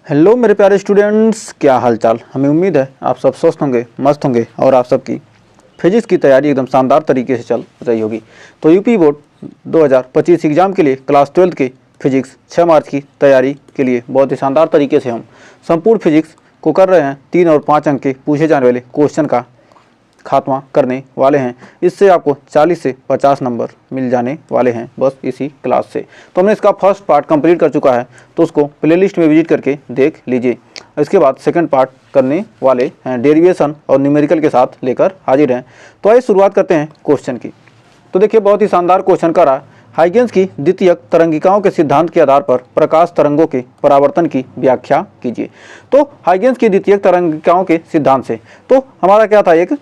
Hello मेरे प्यारे students, क्या हाल चाल। हमें उम्मीद है आप सब स्वस्थ होंगे, मस्त होंगे और आप सबकी फिजिक्स की तैयारी एकदम शानदार तरीके से चल रही होगी। तो यूपी बोर्ड 2025 एग्जाम के लिए क्लास 12 के फिजिक्स 6 मार्च की तैयारी के लिए बहुत ही शानदार तरीके से हम संपूर्ण फिजिक्स को कर रहे हैं। 3 और 5 अंक के पूछे जाने वाले क्वेश्चन का खात्मा करने वाले हैं। इससे आपको 40 से 50 नंबर मिल जाने वाले हैं बस इसी क्लास से। तो हमने इसका फर्स्ट पार्ट कंप्लीट कर चुका है, तो उसको प्लेलिस्ट में विजिट करके देख लीजिए। इसके बाद सेकंड पार्ट करने वाले हैं, डेरिवेशन और न्यूमेरिकल के साथ लेकर हाजिर हैं। तो आइए शुरुआत करते हैं क्वेश्चन की। तो देखिए, बहुत ही शानदार क्वेश्चन कर रहा है। हाइगेंस की द्वितीयक तरंगिकाओं के सिद्धांत के आधार पर प्रकाश तरंगों के परावर्तन की व्याख्या कीजिए। तो हाइगेंस की द्वितीयक तरंगिकाओं के सिद्धांत से तो हमारा क्या था, एक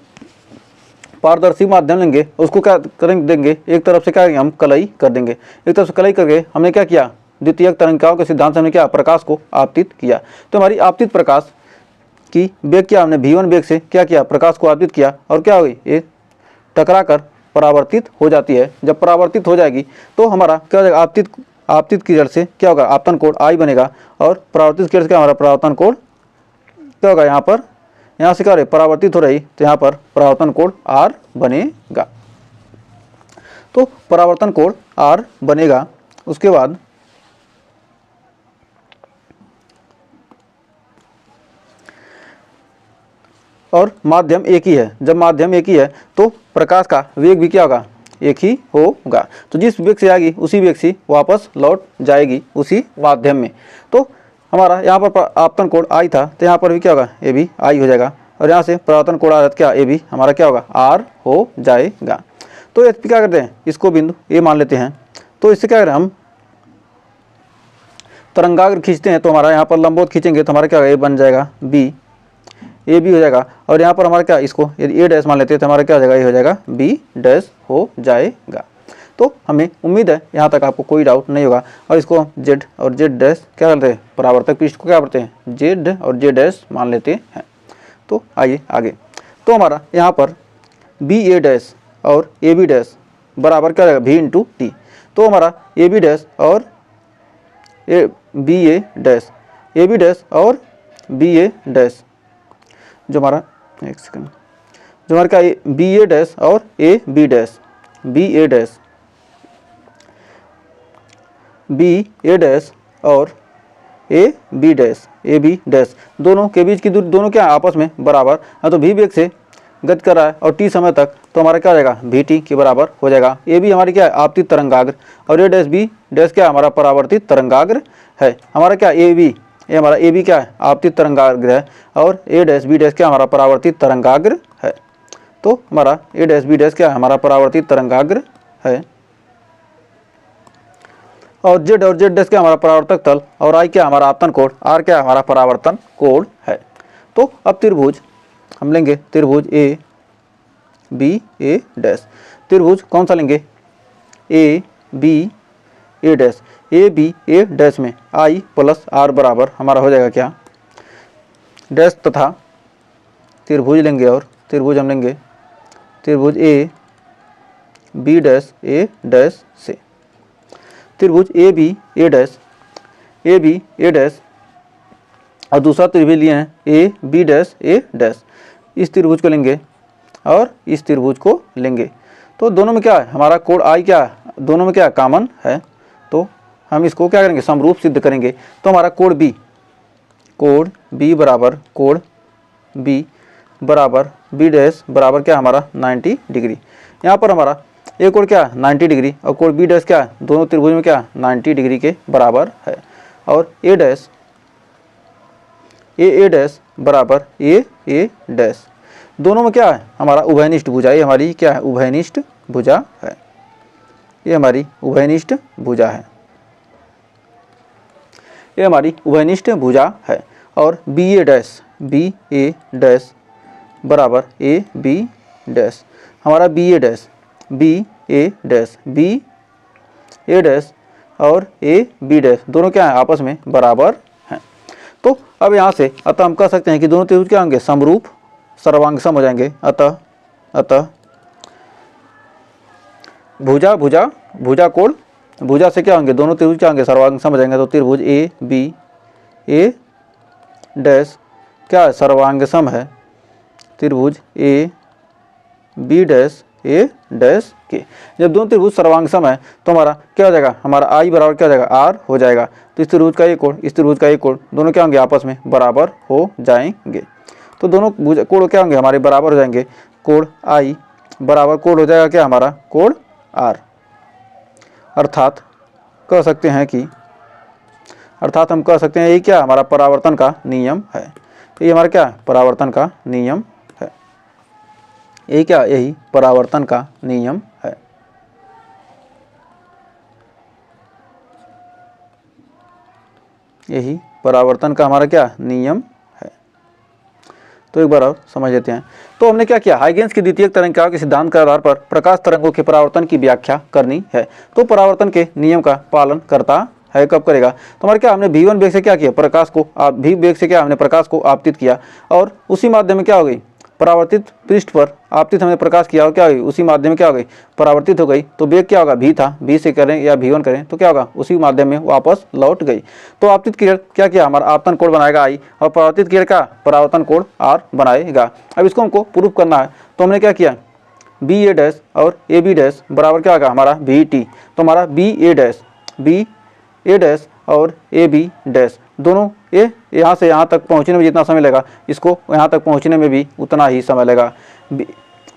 पारदर्शी माध्यम लेंगे, उसको क्या करेंगे देंगे, एक तरफ से क्या हम कलई कर देंगे। एक तरफ से कलई करके हमने क्या किया, द्वितीयक तरंगिकाओं के सिद्धांत से हमने क्या प्रकाश को आपतित किया। तो हमारी आपतित प्रकाश की वेग क्या, हमने v1 वेग से क्या किया, प्रकाश को आपतित किया और क्या हुई, ये टकरा कर परावर्तित हो जाती है। जब परावर्तित हो जाएगी तो हमारा क्या हो जाएगा, आपतित की जड़ से क्या होगा, आपतन कोण I बनेगा और परावर्तित की जड़ से क्या हमारा परावर्तन कोण क्या होगा, यहाँ से क्या परावर्तित हो रही, तो यहाँ पर परावर्तन कोण R बनेगा। तो परावर्तन कोण R बनेगा। उसके बाद और माध्यम एक ही है। जब माध्यम एक ही है तो प्रकाश का वेग भी क्या होगा, एक ही होगा। तो जिस वेग से आएगी उसी वेग से वापस लौट जाएगी उसी माध्यम में। तो हमारा यहाँ पर आपतन कोण I था, तो यहाँ पर भी क्या होगा, ये भी I हो जाएगा और यहाँ से परावर्तन कोण आ क्या, ये भी हमारा क्या होगा, R हो जाएगा। तो इस क्या करते हैं, इसको बिंदु A मान लेते हैं। तो इससे क्या करें, हम तरंगाग्र खींचते हैं तो हमारा यहाँ पर लंबवत खींचेंगे तो हमारा क्या होगा, ये बन जाएगा B, ए बी हो जाएगा। और यहाँ पर हमारा क्या, इसको यदि ए डैश मान लेते हैं तो हमारा क्या हो जाएगा, ये हो जाएगा बी डैश हो जाएगा। तो हमें उम्मीद है यहाँ तक आपको कोई डाउट नहीं होगा। और इसको जेड और जेड डैश क्या करते हैं, परावर्तक पृष्ठ को क्या करते हैं, जेड और जेड डैश मान लेते हैं। तो आइए आगे। तो हमारा यहाँ पर बी ए डैश और ए बी डैश बराबर क्या रहेगा, वी इंटू टी। तो हमारा ए बी डैश और B A dash, A B dash और बी ए डैश जो हमारा, एक सेकंड, जो हमारा क्या बी ए डैश और A B dash, B A dash, B A dash और A B dash, A B dash दोनों के बीच की दूरी, दोनों क्या आपस में बराबर है। तो भी वेग से गति कर रहा है और टी समय तक, तो हमारा क्या हो जाएगा, वी टी के बराबर हो जाएगा। ए बी हमारी क्या है, आपतित तरंगाग्र और ए डैश बी डैश क्या हमारा परावर्तित तरंगाग्र है। हमारा क्या ए बी, ये हमारा ए बी क्या है, आपतित तरंगाग्र है और ए डैश बी डैश क्या हमारा परावर्तित तरंगाग्र है। तो हमारा ए डैश बी डैश क्या है, हमारा परावर्तित तरंगाग्र है। और जेड डैश क्या हमारा परावर्तक तल और आई क्या हमारा आपतन कोण, आर क्या हमारा परावर्तन कोण है। तो अब त्रिभुज हम लेंगे, त्रिभुज ए बी ए डैश। त्रिभुज कौन सा लेंगे, A B A dash. A B A dash में आई प्लस आर बराबर हमारा हो जाएगा क्या, डैश तथा त्रिभुज लेंगे और त्रिभुज हम लेंगे त्रिभुज A B dash A dash से। त्रिभुज A B A dash, A B A dash और दूसरा त्रिभुज लिए हैं A B dash A dash. इस त्रिभुज को लेंगे और इस त्रिभुज को लेंगे। तो दोनों में क्या है, हमारा कोण आई क्या है, दोनों में क्या कॉमन है। तो हम इसको क्या करेंगे, समरूप सिद्ध करेंगे। तो हमारा कोण बी बराबर कोण बी बराबर बी डैश बराबर क्या हमारा 90 डिग्री। यहाँ पर हमारा एक कोण क्या 90 डिग्री और कोण बी डैश क्या है, दोनों त्रिभुज में क्या 90 डिग्री के बराबर है। और ए डैश ए डैश बराबर ए डैश, दोनों में क्या है हमारा उभयनिष्ठ भुजा, ये हमारी क्या है, उभयनिष्ठ भुजा है। ये हमारी उभयनिष्ठ भुजा है, ये हमारी उभयनिष्ठ भुजा है। और बी ए डैश बराबर ए बी डैश, हमारा बी ए डैश और ए बी डैश दोनों क्या है, आपस में बराबर हैं। तो अब यहाँ से अतः हम कह सकते हैं कि दोनों त्रिभुज क्या होंगे, समरूप सर्वांग सम हो जाएंगे। अतः भुजा कोण भुजा से क्या होंगे, दोनों त्रिभुज क्या होंगे, सर्वांग सम हो जाएंगे। तो त्रिभुज ए डैश क्या है, सर्वांग सम है त्रिभुज A B dash A dash के। जब दोनों त्रिभुज सर्वांग सम है तो हमारा क्या हो जाएगा, हमारा आई बराबर क्या हो जाएगा, आर हो जाएगा। तो इस त्रिभुज का एक कोण, इस त्रिभुज का एक कोण, दोनों क्या होंगे, आपस में बराबर हो जाएंगे। तो दोनों कोण क्या होंगे, हमारे बराबर हो जाएंगे। कोण आई बराबर कोण हो जाएगा क्या, हमारा कोण आर। अर्थात कह सकते हैं कि, अर्थात हम कह सकते हैं ये क्या, हमारा परावर्तन का नियम है। तो ये हमारा क्या, परावर्तन का नियम है। यही क्या, यही परावर्तन का नियम है। यही परावर्तन का हमारा क्या नियम है। तो एक बार और समझ लेते हैं। तो हमने क्या किया, हाइगेंस की द्वितीयक तरंगिकाओं के सिद्धांत के आधार पर प्रकाश तरंगों के परावर्तन की व्याख्या करनी है। तो परावर्तन के नियम का पालन करता है, कब करेगा, तो हमारे क्या, हमने v1 वेग से क्या किया, प्रकाश को v वेग से क्या, हमने प्रकाश को आपतित किया और उसी माध्यम में क्या हो गई, परावर्तित पृष्ठ पर आपतित हमने प्रकाश किया और क्या हुई, उसी माध्यम में क्या हो गई, परावर्तित हो गई। तो वेग क्या होगा, v था, v से करें या v1 करें तो क्या होगा, उसी माध्यम में वापस लौट गई। तो आपतित किरण क्या किया, हमारा आपतन कोण बनाएगा i और परावर्तित किरण का परावर्तन कोण r बनाएगा। अब इसको हमको प्रूफ करना है। तो हमने क्या किया, बी ए डैश और ए बी डैश बराबर क्या होगा, हमारा वी टी। तो हमारा बी ए डैश और ए बी डैश दोनों, ए यहाँ से यहाँ तक पहुँचने में जितना समय लगा, इसको यहाँ तक पहुँचने में भी उतना ही समय लगेगा।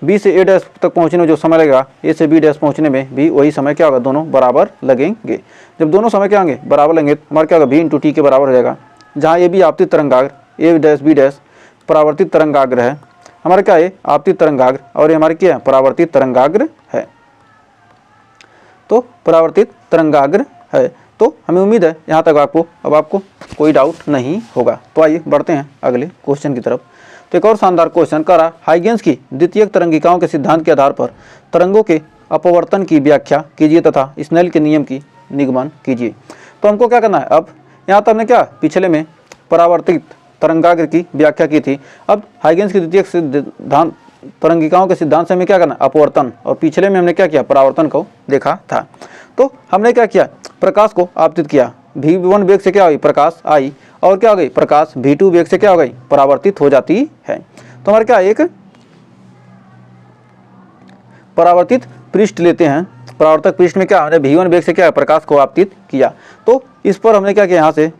बी से ए डैश तक पहुँचने में जो समय लगेगा, ए से बी डैश पहुँचने में भी वही समय क्या होगा, दोनों बराबर लगेंगे। जब दोनों समय क्या होंगे, बराबर लगेंगे, हमारा क्या होगा, v इंटू टी के बराबर हो जाएगा। जहाँ ए बी आपतित तरंगाग्र, ए डैश बी डैश परावर्तित तरंगाग्र है, हमारा क्या है, आपतित तरंगाग्र, और ये हमारे क्या है, परावर्तित तरंगाग्र है। तो परावर्तित तरंगाग्र है। तो हमें उम्मीद है यहाँ तक आपको कोई डाउट नहीं होगा। तो आइए बढ़ते हैं अगले क्वेश्चन की तरफ। तो एक और शानदार क्वेश्चन कह रहा, हाइगेंस की द्वितीयक तरंगिकाओं के सिद्धांत के आधार पर तरंगों के अपवर्तन की व्याख्या कीजिए तथा स्नेल के नियम की निगमन कीजिए। तो हमको क्या करना है, अब यहाँ तक हमने क्या पिछले में परावर्तित तरंगाग्र की व्याख्या की थी। अब हाइगेंस की द्वितीयक सिद्धांत तरंगिकाओं के सिद्धांत से हमें क्या करना, अपवर्तन, और पिछले में हमने क्या किया, परावर्तन को देखा था। तो हमने क्या किया, प्रकाश को आपतित किया, v1 वेग से क्या हो गई, प्रकाश आई, और क्या हो गई, प्रकाश v2 वेग से क्या हो गई, परावर्तित हो जाती है। तो हमारे क्या, एक परावर्तित पृष्ठ लेते हैं, परावर्तक पृष्ठ में क्या हमने v1 वेग से क्या प्रकाश को आपतित किया। तो इस पर हमने क्या किया, यहाँ से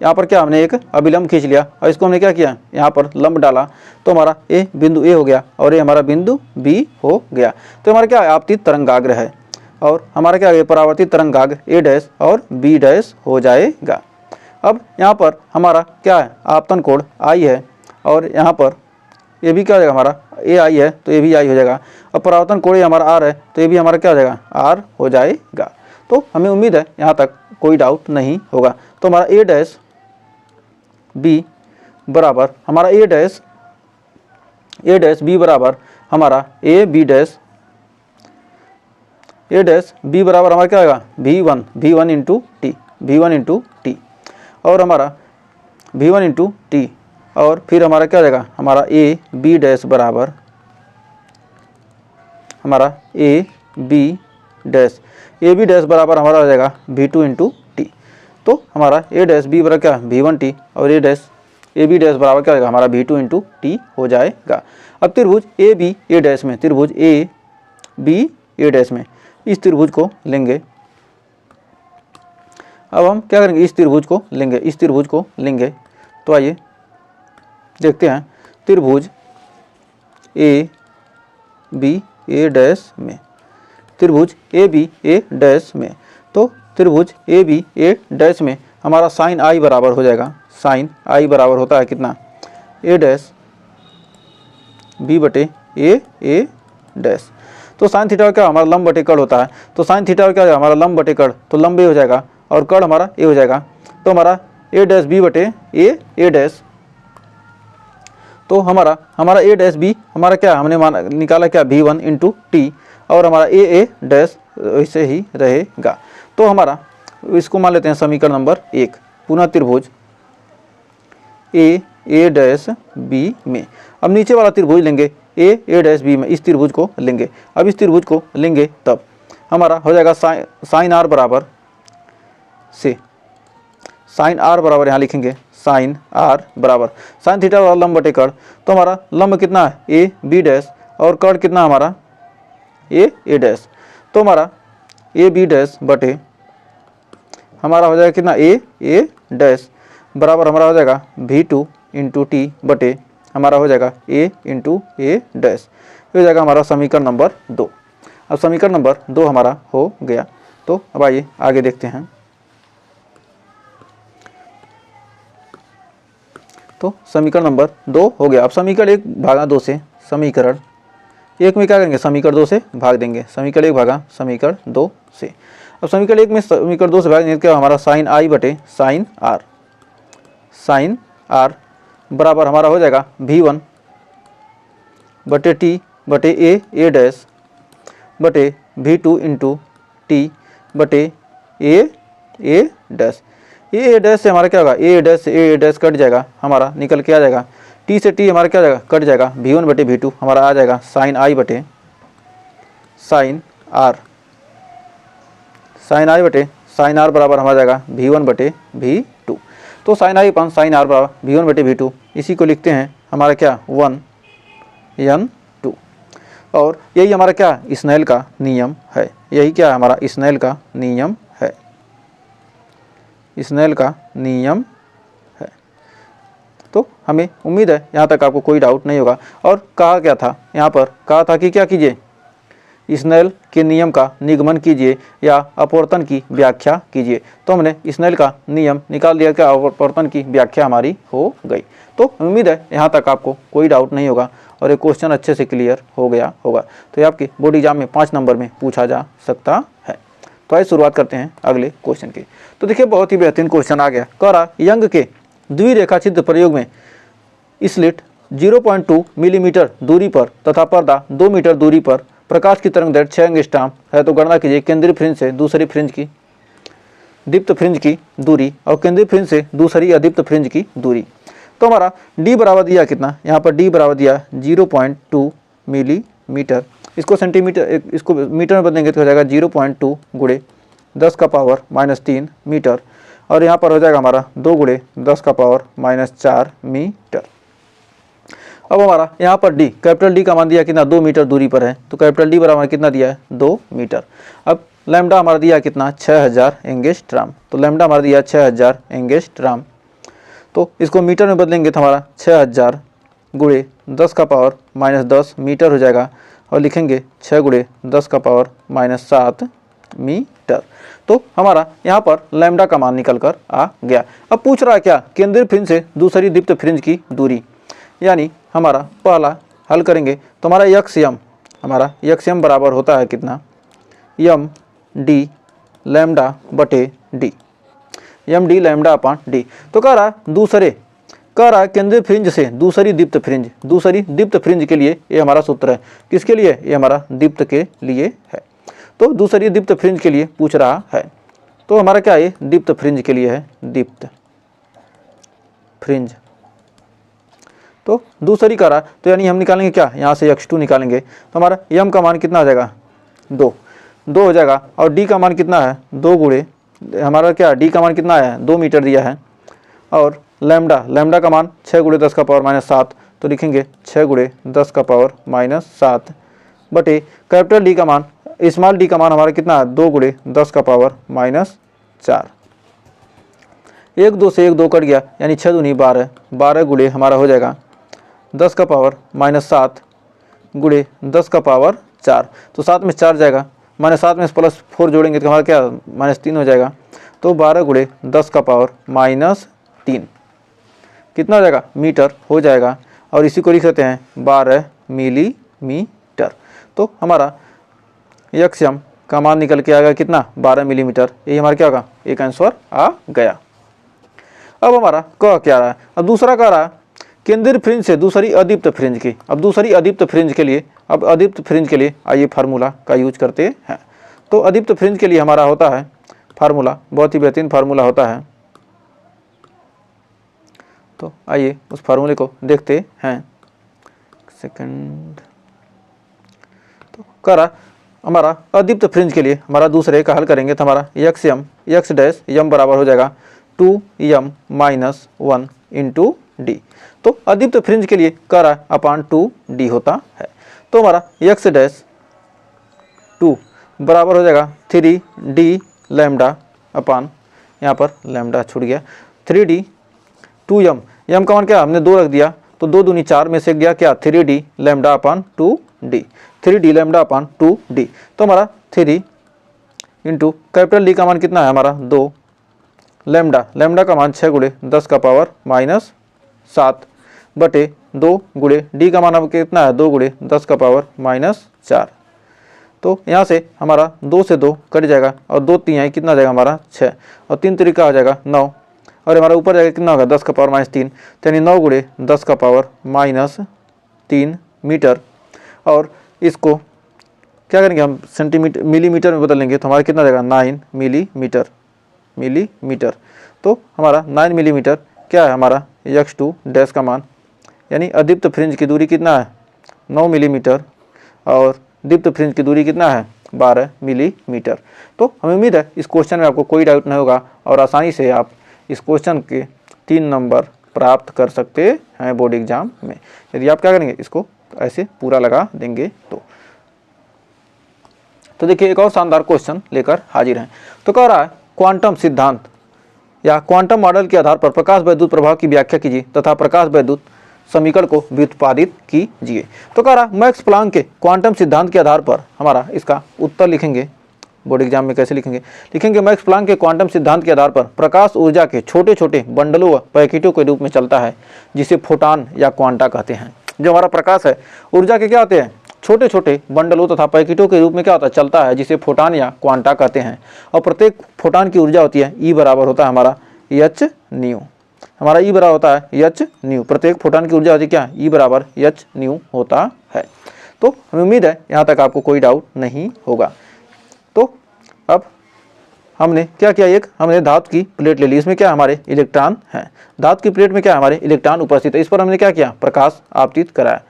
यहाँ पर क्या हमने एक अभिलंब खींच लिया और इसको हमने क्या किया, यहाँ पर लंब डाला। तो हमारा ए बिंदु ए हो गया और ये हमारा बिंदु बी हो गया। तो हमारा क्या आपतित तरंगाग्र है और हमारा क्या है, परावर्तित तरंगाग्र ए डैश और बी डैश हो जाएगा। अब यहाँ पर हमारा क्या है, आपतन कोण आई है और यहाँ पर ये भी क्या हो जाएगा, हमारा ए आई है तो ये भी आई हो जाएगा। और परावर्तन कोण हमारा आर है तो ये भी हमारा क्या हो जाएगा, आर हो जाएगा। तो हमें उम्मीद है यहाँ तक कोई डाउट नहीं होगा। तो हमारा ए डैश बी बराबर हमारा ए डैश बी बराबर हमारा ए डैश बी बराबर हमारा क्या होगा, वी वन इंटू टी और हमारा v1 इंटू टी, और फिर हमारा क्या हो जाएगा, हमारा ए बी डैश बराबर हमारा ए बी डैश बराबर हमारा हो जाएगा v2 इंटू टी। तो हमारा ए डैश बी बराबर क्या, v1 टी, और ए बी डैश बराबर क्या होगा, हमारा v2 इंटू टी हो जाएगा। अब त्रिभुज ए बी ए डैश में, त्रिभुज ए बी ए डैश में इस त्रिभुज को लेंगे। अब हम क्या करेंगे, इस त्रिभुज को लेंगे। तो आइए देखते हैं, त्रिभुज ए बी ए डैश में, त्रिभुज ए बी ए डैश में। तो त्रिभुज ए बी ए डैश में हमारा साइन आई बराबर हो जाएगा, साइन आई बराबर होता है कितना, ए डैश बी बटे ए डैश। तो साइन थीटा क्या हमारा लंब बटे कड़ होता है। तो साइन थीटा क्या हमारा लंब बटे कड़, तो लंब ए हो जाएगा और कड़ हमारा ए हो जाएगा। तो हमारा ए डैश बी बटे ए डैश, तो हमारा ए डैश बी हमारा क्या हमने निकाला क्या, v1 इंटू टी, और हमारा ए डैश वैसे ही रहेगा। तो हमारा इसको मान लेते हैं समीकरण नंबर 1, पुनः त्रिभुज ए डैश बी में। अब नीचे वाला त्रिभुज लेंगे ए डैश बी में, इस त्रिभुज को लेंगे। अब इस त्रिभुज को लेंगे तब हमारा हो जाएगा साइन आर बराबर से साइन आर बराबर यहाँ लिखेंगे साइन आर बराबर साइन थीटा बराबर लंब बटे कर्ण। तो हमारा लंब कितना है ए बी डैश और कर्ण कितना हमारा ए डैश। तो हमारा ए बी डैश बटे हमारा हो जाएगा कितना ए डैश बराबर हमारा हो जाएगा V2 इंटू टी बटे हमारा हो जाएगा ए इंटू ए डैश। हो जाएगा हमारा समीकरण नंबर 2। अब समीकरण नंबर 2 हमारा हो गया। तो अब आइए आगे देखते हैं। तो समीकरण नंबर 2 हो गया। अब समीकरण 1 भागा 2 से समीकरण 1 में क्या करेंगे समीकरण 2 से भाग देंगे। समीकरण 1 भागा समीकरण 2 से। अब समीकरण 1 में समीकरण 2 से भाग देंगे क्या हमारा साइन आई बटे साइन आर बराबर हमारा हो जाएगा V1 बटे टी बटे ए डैश बटे V2 इंटू टी बटे ए डैश। ए डैश से हमारा क्या होगा ए डैश से ए डैश कट जाएगा हमारा निकल के आ जाएगा। टी से टी हमारा क्या हो जाएगा कट जाएगा V1 बटे V2 हमारा आ जाएगा साइन आई बटे साइन आर बराबर हमारा जाएगा V1 बटे V2। तो साइन आई अपन साइन आर बराबर V1 बटे V2 इसी को लिखते हैं हमारा क्या 1n2। और यही हमारा क्या स्नेल का नियम है। यही क्या हमारा स्नेल का नियम है। स्नेल का नियम है। तो हमें उम्मीद है यहाँ तक आपको कोई डाउट नहीं होगा। और कहा क्या था यहाँ पर कहा था कि क्या कीजिए स्नेल के नियम का निगमन कीजिए या अपवर्तन की व्याख्या कीजिए। तो हमने स्नेल का नियम निकाल दिया क्या अपवर्तन की व्याख्या हमारी हो गई। तो उम्मीद है यहाँ तक आपको कोई डाउट नहीं होगा और ये क्वेश्चन अच्छे से क्लियर हो गया होगा। तो ये आपके बोर्ड एग्जाम में 5 नंबर में पूछा जा सकता है। तो आइए शुरुआत करते हैं अगले क्वेश्चन की। तो देखिए बहुत ही बेहतरीन क्वेश्चन आ गया। कह रहा यंग के द्विरेखा छिद्र प्रयोग में स्लिट 0.2 मिलीमीटर दूरी पर तथा पर्दा 2 मीटर दूरी पर प्रकाश की तरंग दैर्घ्य 6 एंगस्ट्रॉम है। तो गणना कीजिए केंद्रीय फ्रिंज से दूसरी फ्रिंज की दीप्त फ्रिंज की दूरी और केंद्रीय फ्रिंज से दूसरी अदीप्त फ्रिंज की दूरी। तो हमारा d बराबर दिया कितना यहाँ पर d बराबर दिया 0.2 मिलीमीटर। इसको सेंटीमीटर इसको मीटर में बदलेंगे तो हो जाएगा 0.2 गुणे 10 का पावर -3 मीटर। और यहाँ पर हो जाएगा हमारा 2 गुणे 10 का पावर -4 मीटर। अब हमारा यहाँ पर d कैपिटल D का मान दिया कितना 2 मीटर दूरी पर है। तो कैपिटल D बराबर कितना दिया है 2 मीटर। अब लैम्डा हमारा दिया कितना 6000 एंगस्ट्रॉम। तो लैम्डा हमारा दिया 6000 एंगस्ट्रॉम। तो इसको मीटर में बदलेंगे तो हमारा 6000 गुणे 10 का पावर -10 मीटर हो जाएगा। और लिखेंगे 6 गुणे 10 का पावर -7 मीटर। तो हमारा यहाँ पर लैम्डा का मान निकल कर आ गया। अब पूछ रहा है क्या केंद्रीय फ्रिंज से दूसरी दीप्त फ्रिंज की दूरी। यानी हमारा पहला हल करेंगे तो हमारा यम बराबर होता है कितना यम डी लैम्डा बटे डी यम डी लैम्डा अपान डी। तो कह रहा है केंद्रीय फ्रिंज से दूसरी दीप्त फ्रिंज के लिए ये हमारा सूत्र है। किसके लिए ये हमारा दीप्त के लिए है। तो दूसरी दीप्त फ्रिंज के लिए पूछ रहा है। तो हमारा क्या है दीप्त फ्रिंज के लिए है दीप्त फ्रिंज। तो दूसरी कह रहा तो यानी हम निकालेंगे क्या यहाँ से x2 निकालेंगे तो हमारा यम का मान कितना हो जाएगा 2 हो जाएगा। और d का मान कितना है 2 गुणे हमारा क्या d का मान कितना है 2 मीटर दिया है। और लैम्डा का मान 6 गुणे 10 का पावर -7। तो लिखेंगे 6 गुणे 10 का पावर -7 बटे कैपिटल D का मान स्मॉल d का मान हमारा कितना है 2 गुणे 10 का पावर -4। 1 2 से 1 2 कट गया यानी 6 दूनी 12 गुणे हमारा हो जाएगा 10 का पावर -7 गुणे 10 का पावर 4। तो 7 में 4 जाएगा -7 में +4 जोड़ेंगे तो हमारा क्या -3 हो जाएगा। तो 12 गुणे 10 का पावर -3 कितना हो जाएगा मीटर हो जाएगा। और इसी को लिख सकते हैं 12 मिलीमीटर। तो हमारा यम का मान निकल के आ गया कितना 12 मिलीमीटर। यही हमारा क्या होगा एक आंसर आ गया। अब हमारा कह क्या रहा है अब दूसरा कह रहा है केंद्रीय फ्रिंज से दूसरी अदीप्त फ्रिंज की। अब दूसरी अदीप्त फ्रिंज के लिए आइए फार्मूला का यूज करते हैं। तो अदीप्त फ्रिंज के लिए हमारा होता है फार्मूला बहुत ही बेहतरीन फार्मूला होता है। तो आइए उस फार्मूले को देखते हैं। सेकंड तो कह रहा हमारा अदीप्त फ्रिंज के लिए हमारा दूसरे का हल करेंगे तो हमारा यम बराबर हो जाएगा 2m माइनस 1 इंटू डी। तो अदीप्त फ्रिंज के लिए कह रहा है अपान 2d होता है। तो हमारा x डैश 2 बराबर हो जाएगा 3d लैम्डा अपान, यहाँ पर लैम्डा छूट गया, 3d 2m, m का मान क्या हमने 2 रख दिया, तो 2 दूनी 4 में से गया क्या 3d लैम्डा अपान 2d, 3d लैम्डा अपान 2d। तो हमारा 3 इंटू कैपिटल डी का मान कितना है हमारा 2, लैम्डा, लैम्डा का मान 6 गुणे 10 का पावर माइनस 7 बटे 2 गुणे डी का मान अब कितना है 2 गुणे 10 का पावर माइनस 4। तो यहाँ से हमारा 2 से 2 कट जाएगा और 2 3 है कितना जाएगा हमारा 6 और 3 तरीका हो जाएगा 9 और हमारा ऊपर जाएगा कितना होगा 10 का पावर माइनस 3, यानी 9 गुणे 10 का पावर माइनस 3 मीटर। और इसको क्या करेंगे हम सेंटीमीटर मिलीमीटर में बदलेंगे तो हमारा कितना जाएगा 9 मिलीमीटर। तो हमारा 9 मिलीमीटर क्या है हमारा x2 डैश का मान, यानी अदीप्त फ्रिंज की दूरी कितना है 9 मिलीमीटर और दीप्त फ्रिंज की दूरी कितना है 12 मिलीमीटर। तो हमें उम्मीद है इस क्वेश्चन में आपको कोई डाउट नहीं होगा और आसानी से आप इस क्वेश्चन के 3 नंबर प्राप्त कर सकते हैं बोर्ड एग्जाम में, यदि आप क्या करेंगे इसको ऐसे पूरा लगा देंगे तो देखिए एक और शानदार क्वेश्चन लेकर हाजिर हैं। तो कह रहा है क्वांटम सिद्धांत या क्वांटम मॉडल के आधार पर प्रकाश वैद्युत प्रभाव की व्याख्या कीजिए तथा प्रकाश वैद्युत समीकरण को व्युत्पादित कीजिए। तो कह रहा मैक्स प्लांक के क्वांटम सिद्धांत के आधार पर हमारा इसका उत्तर लिखेंगे बोर्ड एग्जाम में। कैसे लिखेंगे मैक्स प्लांक के क्वांटम सिद्धांत के आधार पर प्रकाश ऊर्जा के छोटे छोटे बंडलों व पैकेटों के रूप में चलता है जिसे फोटान या क्वांटा कहते हैं। जो हमारा प्रकाश है ऊर्जा के क्या होते हैं छोटे छोटे बंडलों तथा पैकेटों के रूप में क्या होता है चलता है जिसे फोटान या क्वांटा कहते हैं। और प्रत्येक फोटान की ऊर्जा होती है E बराबर होता है हमारा h न्यू, हमारा E बराबर होता है h न्यू, प्रत्येक फोटान की ऊर्जा होती है क्या E बराबर h न्यू होता है। तो हमें उम्मीद है यहाँ तक आपको कोई डाउट नहीं होगा। तो अब हमने क्या किया, एक हमने धातु की प्लेट ले ली, इसमें क्या हमारे इलेक्ट्रॉन हैं, धातु की प्लेट में क्या हमारे इलेक्ट्रॉन उपस्थित है, इस पर हमने क्या किया प्रकाश आपतित कराया,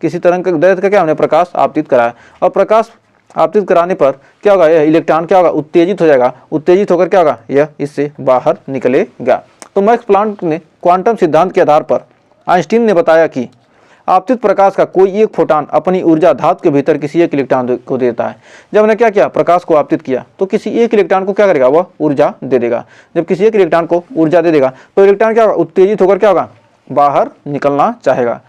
किसी तरंग दैर्ध्य का क्या हमने प्रकाश आपतित कराया। और प्रकाश आपतित कराने पर क्या होगा यह इलेक्ट्रॉन क्या होगा उत्तेजित हो जाएगा, उत्तेजित होकर क्या होगा यह इससे बाहर निकलेगा। तो मैक्स प्लांक ने क्वांटम सिद्धांत के आधार पर आइंस्टीन ने बताया कि आपतित प्रकाश का कोई एक फोटान अपनी ऊर्जा धातु के भीतर किसी एक इलेक्ट्रॉन को देता है। जब हमने क्या किया प्रकाश को आपतित किया तो किसी एक इलेक्ट्रॉन को क्या करेगा वह ऊर्जा दे देगा। जब किसी एक इलेक्ट्रॉन को ऊर्जा दे देगा तो इलेक्ट्रॉन क्या होगा उत्तेजित होकर क्या होगा बाहर निकलना चाहेगा,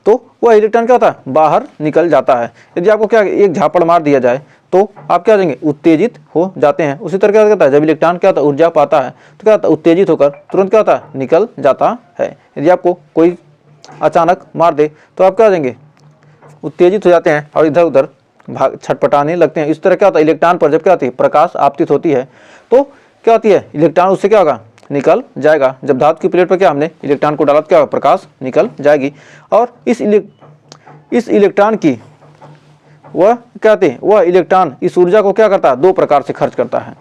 तो वह इलेक्ट्रॉन क्या होता है बाहर निकल जाता है। यदि आपको क्या एक झापड़ मार दिया जाए तो आप क्या हो जाएंगे उत्तेजित हो जाते हैं। उसी तरह क्या होता है जब इलेक्ट्रॉन क्या होता है ऊर्जा पाता है तो क्या होता है उत्तेजित होकर तुरंत क्या होता है निकल जाता है। यदि आपको कोई अचानक मार दे तो आप क्या हो जाएंगे उत्तेजित हो जाते हैं और इधर उधर भाग छटपटाने लगते हैं। इस तरह क्या होता है इलेक्ट्रॉन पर जब क्या होती है प्रकाश आपतित होती है तो क्या होती है इलेक्ट्रॉन उससे क्या होगा निकल जाएगा। जब धातु की प्लेट पर क्या हमने इलेक्ट्रॉन को डाला तो क्या होगा प्रकाश निकल जाएगी। और इस इलेक्ट्रॉन की वह कहते हैं वह इलेक्ट्रॉन इस ऊर्जा को क्या करता है दो प्रकार से खर्च करता है।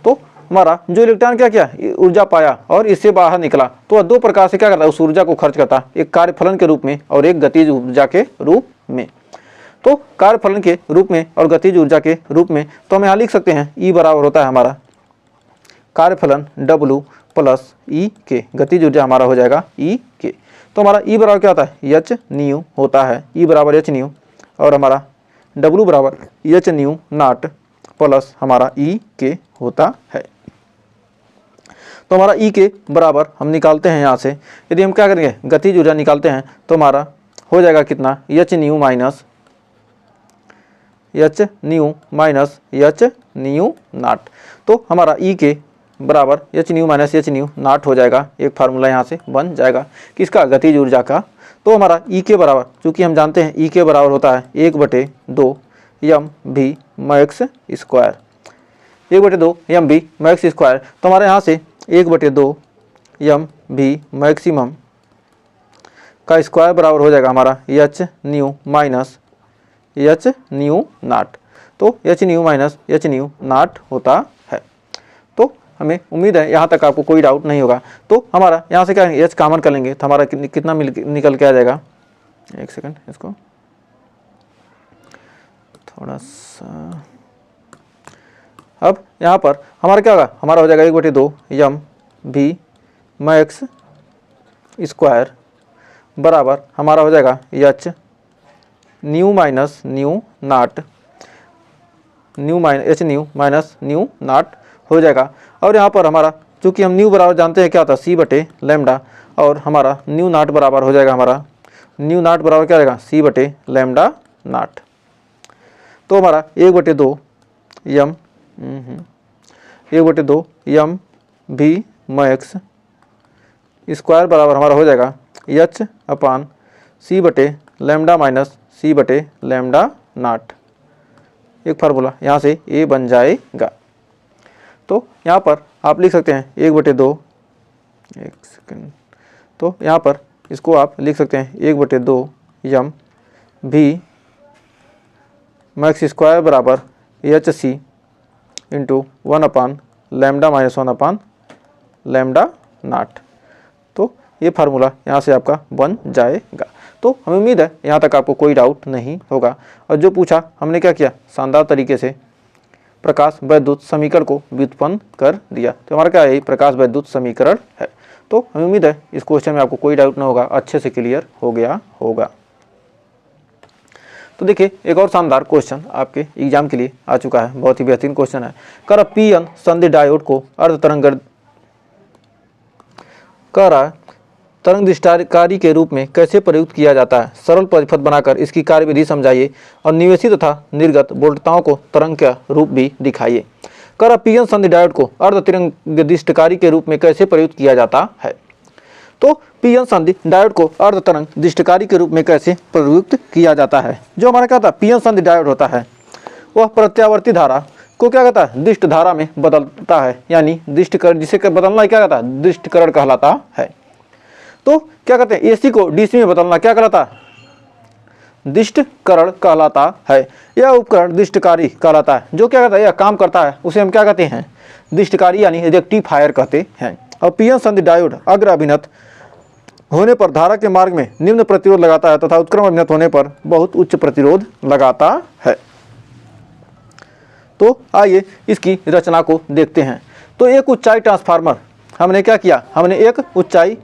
तो हमारा जो इलेक्ट्रॉन क्या किया ऊर्जा पाया और इससे बाहर निकला तो वह दो प्रकार से क्या करता है उस ऊर्जा को खर्च करता है, एक कार्यफलन के रूप में और एक गतिज ऊर्जा के रूप में। तो कार्यफलन के रूप में और गतिज ऊर्जा के रूप में तो हम यहाँ लिख सकते हैं E बराबर होता है हमारा कार्यफलन W प्लस E के, गतिज ऊर्जा हमारा हो जाएगा E के। तो हमारा E बराबर क्या होता है h न्यू होता है, E बराबर h न्यू और हमारा W बराबर h न्यू नॉट प्लस हमारा E के होता है। तो हमारा E के बराबर हम निकालते हैं यहाँ से, यदि हम क्या करेंगे गतिज ऊर्जा निकालते हैं तो हमारा हो जाएगा कितना h new minus h new not. तो हमारा E के बराबर h new minus h new not हो जाएगा, एक फार्मूला यहाँ से बन जाएगा किसका गतिज ऊर्जा का। तो हमारा E के बराबर चूँकि हम जानते हैं E के बराबर होता है 1/2 mv max square, 1/2 mv max square. तो हमारे यहाँ से 1/2 mv मैक्सिमम का स्क्वायर बराबर हो जाएगा हमारा h new minus h new not. तो h new minus h new not होता है। तो हमें उम्मीद है यहाँ तक आपको कोई डाउट नहीं होगा। तो हमारा यहाँ से क्या h कॉमन कर लेंगे तो हमारा कितना निकल के आ जाएगा, एक सेकंड इसको थोड़ा सा, अब यहाँ पर हमारा क्या होगा, हमारा हो जाएगा 1/2 यम भी मैक्स स्क्वायर बराबर हमारा हो जाएगा एच न्यू माइनस न्यू नाट एच न्यू माइनस न्यू नाट हो जाएगा। और यहाँ पर हमारा चूँकि हम न्यू बराबर जानते हैं क्या था सी बटे लैम्डा, और हमारा न्यू नाट बराबर हो जाएगा, हमारा न्यू नाट बराबर क्या रहेगा सी बटे लैम्डा नाट। तो हमारा 1/2 यम 1/2 यम भी मैक्स स्क्वायर बराबर हमारा हो जाएगा एच अपान सी बटे लैम्डा माइनस सी बटे लैम्डा नाट। एक फार्मूला यहाँ से ए बन जाएगा। तो यहाँ पर आप लिख सकते हैं 1/2, एक सेकेंड, तो यहाँ पर इसको आप लिख सकते हैं 1/2 यम भी मैक्स स्क्वायर बराबर एच सी इंटू 1 अपान लैम्डा माइनस 1 अपान लैम्डा नाट। तो ये फार्मूला यहाँ से आपका बन जाएगा। तो हमें उम्मीद है यहाँ तक आपको कोई डाउट नहीं होगा। और जो पूछा हमने क्या किया, शानदार तरीके से प्रकाश वैद्युत समीकरण को व्युत्पन्न कर दिया। तो हमारा क्या है, प्रकाश वैद्युत समीकरण है। तो हमें उम्मीद है इस क्वेश्चन में आपको कोई डाउट ना होगा, अच्छे से क्लियर हो गया होगा। तो देखिए एक और शानदार क्वेश्चन आपके एग्जाम के लिए आ चुका है, बहुत ही बेहतरीन क्वेश्चन है। कर पीएन संधि डायोड को अर्ध तरंग दिष्टकारी के रूप में कैसे प्रयुक्त किया जाता है, सरल परिपथ बनाकर इसकी कार्यविधि समझाइए और निवेशी तथा निर्गत वोल्टताओं को तरंग का रूप भी दिखाइए। कर पीएन संधि डायोड को अर्ध तरंग दिष्टकारी के रूप में कैसे प्रयुक्त किया जाता है। तो पीएन संधि डायोड को अर्ध तरंग दिष्टकारी के रूप में कैसे प्रयुक्त किया जाता है। जो हमारा क्या था पीएन संधि डायोड होता है, वह प्रत्यावर्ती धारा को क्या कहता है, दिष्ट धारा में बदलता है, यानी दिष्टकरण, जिसे बदलना क्या कहता है, दिष्टकरण कहलाता है। तो क्या कहते हैं, एसी को डीसी में बदलना क्या कहलाता है, दिष्टकरण कहलाता है। यह उपकरण दिष्टकारी कहलाता है। जो क्या कहता है, यह काम करता है, उसे हम क्या कहते हैं, दिष्टकारी यानी रेक्टिफायर कहते हैं। और पीएन संधि डायोड अग्र अभिनत होने पर धारा के मार्ग में निम्न प्रतिरोध लगाता है तथा उत्क्रम अभिनत होने पर बहुत उच्च प्रतिरोध लगाता है। तो आइए इसकी रचना को देखते हैं। तो एक ऊंचाई ट्रांसफार्मर हमने क्या किया, हमने एक ऊंचाई,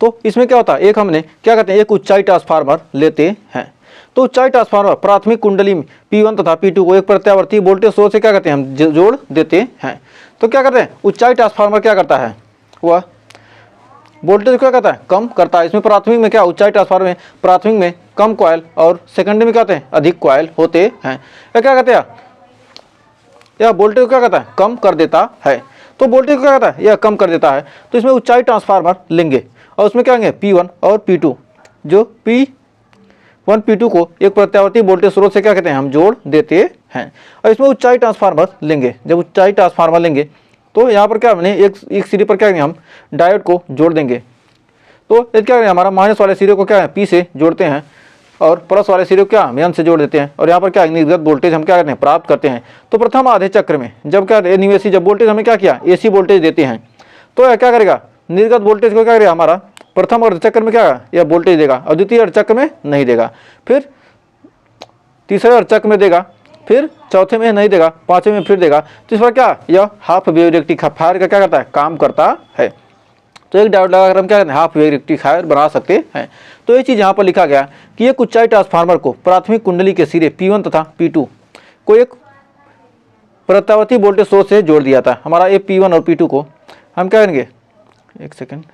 तो इसमें क्या होता है, एक हमने क्या कहते हैं, एक ऊंचाई ट्रांसफार्मर लेते हैं। तो ऊंचाई ट्रांसफार्मर प्राथमिक कुंडली में P1 तथा P2 को एक प्रत्यावर्ती वोल्टेज स्रोत से क्या कहते हैं, हम जोड़ देते हैं। तो क्या करते हैं, ऊंचाई ट्रांसफार्मर क्या करता है, वह वोल्टेज क्या करता है, कम करता है। इसमें प्राथमिक में क्या, ऊंचाई ट्रांसफार्मर में प्राथमिक में कम कॉइल और सेकेंडरी में क्या होते हैं, अधिक कॉइल होते हैं। या क्या कहते हैं, यह वोल्टेज को क्या कहता है, कम कर देता है। तो वोल्टेज को क्या कहता है, यह कम कर देता है। तो इसमें ऊंचाई ट्रांसफार्मर लेंगे और उसमें क्या होंगे, P1 और P2, जो P1 P2 को एक प्रत्यावर्ती वोल्टेज स्रोत से क्या कहते हैं, हम जोड़ देते हैं। और इसमें ऊंचाई ट्रांसफार्मर लेंगे। जब ऊंचाई ट्रांसफार्मर लेंगे तो यहाँ पर क्या हमने एक सिरे पर क्या करेंगे, हम डायोड को जोड़ देंगे। तो ये क्या करेंगे, हमारा माइनस वाले सिरे को क्या है, P से जोड़ते हैं और प्लस वाले सिरे को क्या हम N से जोड़ देते हैं। और यहाँ पर क्या निर्गत वोल्टेज हम क्या करते हैं, प्राप्त करते हैं। तो प्रथम आधे चक्र में जब क्या निवेशी जब वोल्टेज हमें क्या किया, AC वोल्टेज देते हैं, तो यह क्या करेगा, निर्गत वोल्टेज को क्या करेगा, हमारा प्रथम अर्धचक्र में क्या यह वोल्टेज देगा और द्वितीय अर्धचक्र में नहीं देगा, फिर तीसरे अर्धचक्र में देगा, फिर चौथे में नहीं देगा, पांचवें में फिर देगा। तो इस पर क्या, यह हाफ वेव रेक्टिफायर का क्या करता है, काम करता है। तो एक डायोड लगाकर हम क्या करते हैं, हाफ वेव रेक्टिफायर बना सकते हैं। तो ये चीज़ यहाँ पर लिखा गया कि एक ऊंचाई ट्रांसफार्मर को प्राथमिक कुंडली के सिरे P1 तथा P2 को एक प्रत्यावर्ती वोल्टेज सोर्स से जोड़ दिया था। हमारा ये P1 और P2 को हम क्या करेंगे, एक सेकेंड,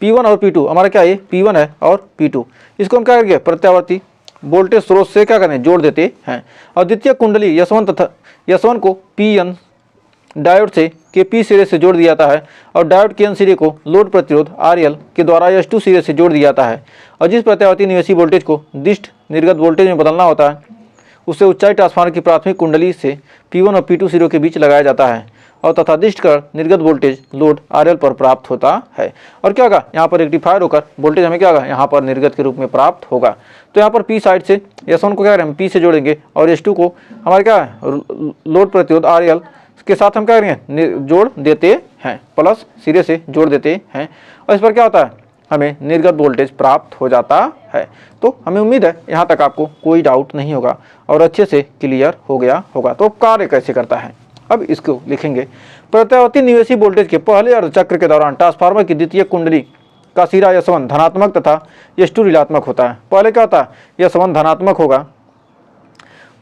P1 और P2 हमारा क्या है, P1 है और P2, इसको हम क्या करेंगे, प्रत्यावर्ती वोल्टेज स्रोत से क्या करें, जोड़ देते हैं। और द्वितीय कुंडली S1 को Pn डायोड से के P सिरे से जोड़ दिया जाता है और डायोड के N सिरे को लोड प्रतिरोध RL के द्वारा S2 सिरे से जोड़ दिया जाता है। और जिस प्रत्यावर्ती निवेशी वोल्टेज को दिष्ट निर्गत वोल्टेज में बदलना होता है, उसे ऊंचाई ट्रांसफार्मर की प्राथमिक कुंडली से P1 और P2 सिरों के बीच लगाया जाता है और तथा दिष्ट कर निर्गत वोल्टेज लोड RL पर प्राप्त होता है। और क्या होगा, यहाँ पर रेक्टिफायर होकर वोल्टेज हमें क्या होगा, यहाँ पर निर्गत के रूप में प्राप्त होगा। तो यहाँ पर P साइड से S1 को क्या करें, हम P से जोड़ेंगे और S2 को हमारे क्या है, लोड प्रतिरोध RL के साथ हम क्या करेंगे, जोड़ देते हैं, प्लस सिरे से जोड़ देते हैं। और इस पर क्या होता है, हमें निर्गत वोल्टेज प्राप्त हो जाता है। तो हमें उम्मीद है यहाँ तक आपको कोई डाउट नहीं होगा और अच्छे से क्लियर हो गया होगा। तो कार्य कैसे करता है, अब इसको लिखेंगे। प्रत्यावर्ती निवेशी वोल्टेज के पहले अर्धचक्र के दौरान ट्रांसफार्मर की द्वितीय कुंडली का सिरा या संबंध धनात्मक तथा S2 ऋणात्मक होता है। पहले क्या होता है, यह संबंध धनात्मक होगा।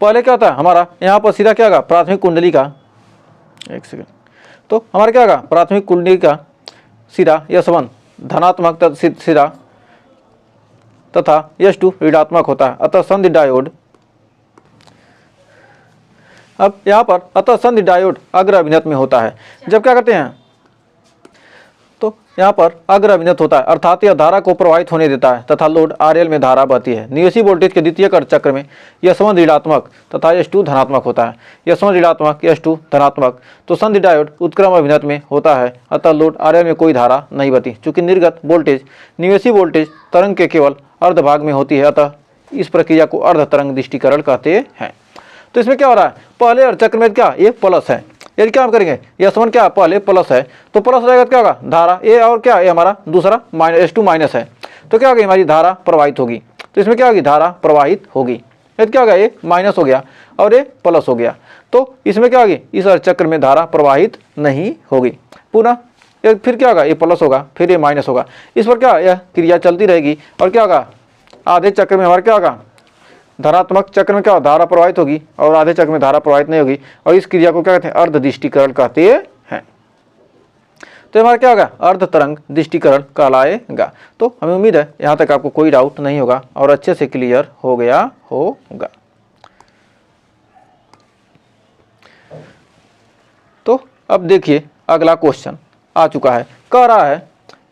पहले क्या होता है, हमारा यहाँ पर सिरा क्या होगा, प्राथमिक कुंडली का, एक सेकंड, तो हमारा क्या होगा, प्राथमिक कुंडली का सिरा या संबंध धनात्मक सिरा तथा S2 ऋणात्मक होता है। अतः संधि डायोड, अब यहाँ पर अतः संधि डायोड अग्र अभिनत में होता है। जब क्या करते हैं, तो यहाँ पर अग्र अभिनत होता है, अर्थात यह धारा को प्रवाहित होने देता है तथा लोड RL में धारा बहती है। निवेशी वोल्टेज के द्वितीय चक्र में यह संबंध ऋणात्मक तथा S2 धनात्मक होता है। यह संबंध ऋणात्मक S2 धनात्मक, तो संधि डायोड उत्क्रम अभिनत में होता है, अतः लोड RL में कोई धारा नहीं बहती। चूंकि निर्गत वोल्टेज निवेशी वोल्टेज तरंग के केवल अर्ध भाग में होती है, अतः इस प्रक्रिया को अर्ध तरंग दृष्टिकरण कहते हैं। तो इसमें क्या हो रहा है, पहले अर्धचक्र में क्या, ये प्लस है, यदि क्या हम करेंगे, यह संबंध क्या पहले प्लस है, तो प्लस रहेगा तो क्या होगा, धारा ए, और क्या ये हमारा दूसरा S2 माइनस है, तो क्या होगी, हमारी धारा प्रवाहित होगी। तो इसमें क्या होगी, धारा प्रवाहित होगी। यदि क्या होगा, ये माइनस हो गया और ये प्लस हो गया, तो इसमें क्या होगी, इस अर्धचक्र में धारा प्रवाहित नहीं होगी। पुनः फिर क्या होगा, ये प्लस होगा, फिर ये माइनस होगा, इस पर क्या यह क्रिया चलती रहेगी। और क्या होगा, आधे चक्र में हमारा क्या होगा, धनात्मक चक्र में क्या धारा प्रवाहित होगी और आधे चक्र में धारा प्रवाहित नहीं होगी, और इस क्रिया को क्या कहते हैं, अर्ध दृष्टिकरण कहते हैं। तो हमारा क्या होगा, अर्ध तरंग दृष्टिकरण कहलाएगा। तो हमें उम्मीद है यहाँ तक आपको कोई डाउट नहीं होगा और अच्छे से क्लियर हो गया होगा। तो अब देखिए अगला क्वेश्चन आ चुका है, कह रहा है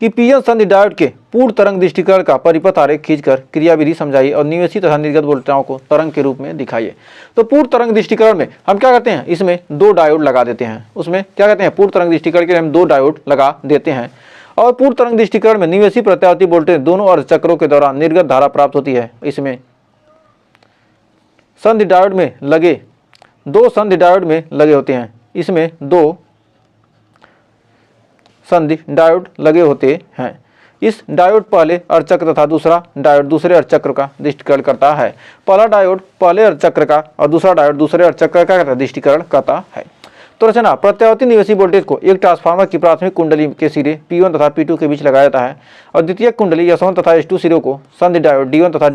कि पीएन संधि डायोड के पूर्ण तरंग दृष्टिकरण का परिपथ आरेख खींचकर क्रियाविधि समझाइए और निवेशी तथा निर्गत वोल्टेजों को तरंग के रूप में दिखाइए। तो पूर्ण तरंग दृष्टिकरण में हम क्या करते हैं, इसमें 2 डायोड लगा देते हैं। उसमें क्या कहते हैं, पूर्ण तरंग दृष्टिकरण के लिए हम 2 डायोड लगा देते हैं। और पूर्ण तरंग दृष्टिकरण में निवेशी प्रत्यावर्ती वोल्टेज दोनों अर्धचक्रों के दौरान निर्गत धारा प्राप्त होती है। इसमें संधि डायोड में लगे 2 संधि डायोड में लगे होते हैं, इसमें 2 संधि डायोड लगे होते हैं। इस डायोड पहले अर्धचक्र तथा दूसरा डायोड दूसरे अर्धचक्र का दृष्टिकरण करता है। पहला डायोड पहले अर्धचक्र का और दूसरा डायोड दूसरे अर्धचक्र का दृष्टिकरण करता है। तो रचना, प्रत्यावर्ती निवेशी वोल्टेज को एक ट्रांसफार्मर की प्राथमिक कुंडली के सिरे P1 तथा P2 के बीच लगाया जाता है और द्वितीय कुंडली S1 तथा S2 सिरों को संधि डायोड D1 तथा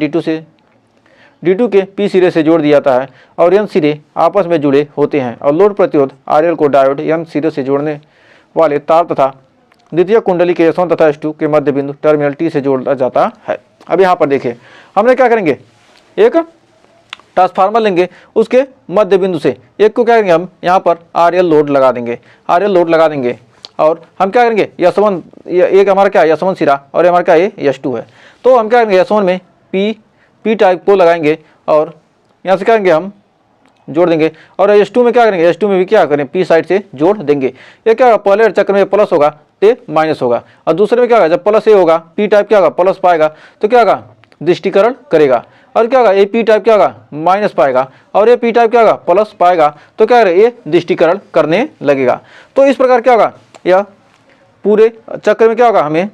D2 के P सिरे से जोड़ दिया जाता है और N सिरे आपस में जुड़े होते हैं और लोड प्रतिरोध RL को डायोड N सिरे से जोड़ने वाले तार तथा द्वितीय कुंडली के S1 तथा S2 के मध्य बिंदु टर्मिनल T से जोड़ा जाता है। अब यहाँ पर देखिए, हमने क्या करेंगे, एक ट्रांसफार्मर लेंगे, उसके मध्य बिंदु से एक को क्या करेंगे, हम यहाँ पर RL लोड लगा देंगे, RL लोड लगा देंगे और हम क्या करेंगे, S1 एक हमारा क्या है, S1 सिरा और हमारा क्या है, S2 है। तो हम क्या करेंगे, S1 में P टाइप को लगाएंगे और यहाँ से क्या करेंगे, हम जोड़ देंगे और S2 में क्या करेंगे, S2 में भी क्या करें, P साइड से जोड़ देंगे। ये क्या होगा, पहले चक्र में प्लस होगा तो माइनस होगा और दूसरे में क्या होगा, जब प्लस ए होगा P टाइप क्या होगा, प्लस पाएगा तो क्या होगा, दृष्टिकरण करेगा और क्या होगा, ये P टाइप क्या होगा, माइनस पाएगा और ये P टाइप क्या होगा, प्लस पाएगा तो क्या करेगा, ये दृष्टिकरण करने लगेगा। तो इस प्रकार क्या होगा, यह पूरे चक्र में क्या होगा, हमें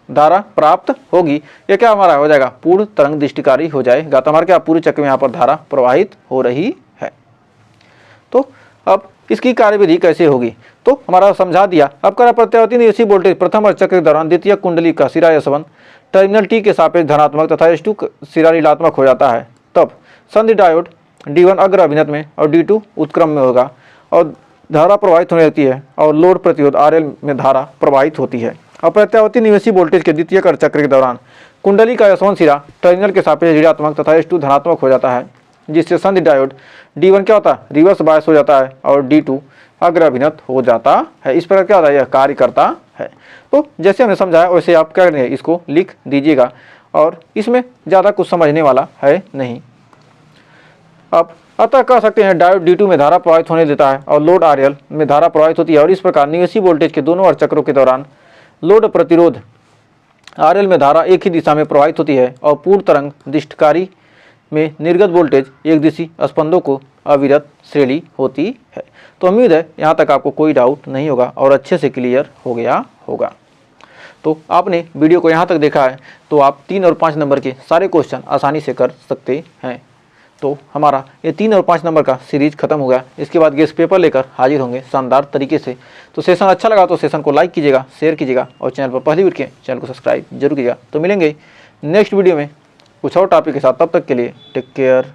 धारा प्राप्त होगी। ये क्या हमारा हो जाएगा, पूर्ण तरंग दृष्टिकारी हो जाएगा। तो हमारे क्या पूरे चक्र में यहाँ पर धारा प्रवाहित हो रही है। तो अब इसकी कार्यविधि कैसे होगी, तो हमारा समझा दिया। अब करा, प्रत्यावर्ती निवेशी वोल्टेज प्रथम अर्धचक्र के दौरान द्वितीय कुंडली का सिरा S1 टर्मिनल T के सापेक्ष धनात्मक तथा S2 सिरा ऋणात्मक हो जाता है। तब संधि डायोड D1 अग्र अभिनत में और D2 उत्क्रम में होगा और धारा प्रवाहित होने लगती है और लोड प्रतिरोध RL में धारा प्रवाहित होती है। अब प्रत्यावर्ती निवेशी वोल्टेज के द्वितीय अर्धचक्र के दौरान कुंडली का S1 सिरा टर्मिनल के सापेक्ष ऋणात्मक तथा S2 धनात्मक हो जाता है, जिससे संधि डायोड D1 क्या होता है, रिवर्स बायस हो जाता है और D2 अग्र अभिनत हो जाता है। इस प्रकार क्या होता है, यह कार्य करता है। तो जैसे हमने समझाया वैसे आप क्या करेंगे, इसको लिख दीजिएगा और इसमें ज़्यादा कुछ समझने वाला है नहीं। अब अतः कह सकते हैं डायोड D2 में धारा प्रवाहित होने देता है और लोड RL में धारा प्रवाहित होती है और इस प्रकार निवेशी वोल्टेज के दोनों अर्धचक्रों के दौरान लोड प्रतिरोध RL में धारा एक ही दिशा में प्रवाहित होती है और पूर्ण तरंग दृष्टिकारी में निर्गत वोल्टेज एक दिशी स्पंदों को अविरत श्रेणी होती है। तो उम्मीद है यहाँ तक आपको कोई डाउट नहीं होगा और अच्छे से क्लियर हो गया होगा। तो आपने वीडियो को यहाँ तक देखा है तो आप 3 और 5 नंबर के सारे क्वेश्चन आसानी से कर सकते हैं। तो हमारा ये 3 और 5 नंबर का सीरीज खत्म हो गया। इसके बाद गेस्ट पेपर लेकर हाजिर होंगे शानदार तरीके से। तो सेशन अच्छा लगा तो सेशन को लाइक कीजिएगा, शेयर कीजिएगा और चैनल पर पहली बार किए चैनल को सब्सक्राइब जरूर कीजिएगा। तो मिलेंगे नेक्स्ट वीडियो में कुछ और टॉपिक के साथ, तब तक के लिए टेक केयर।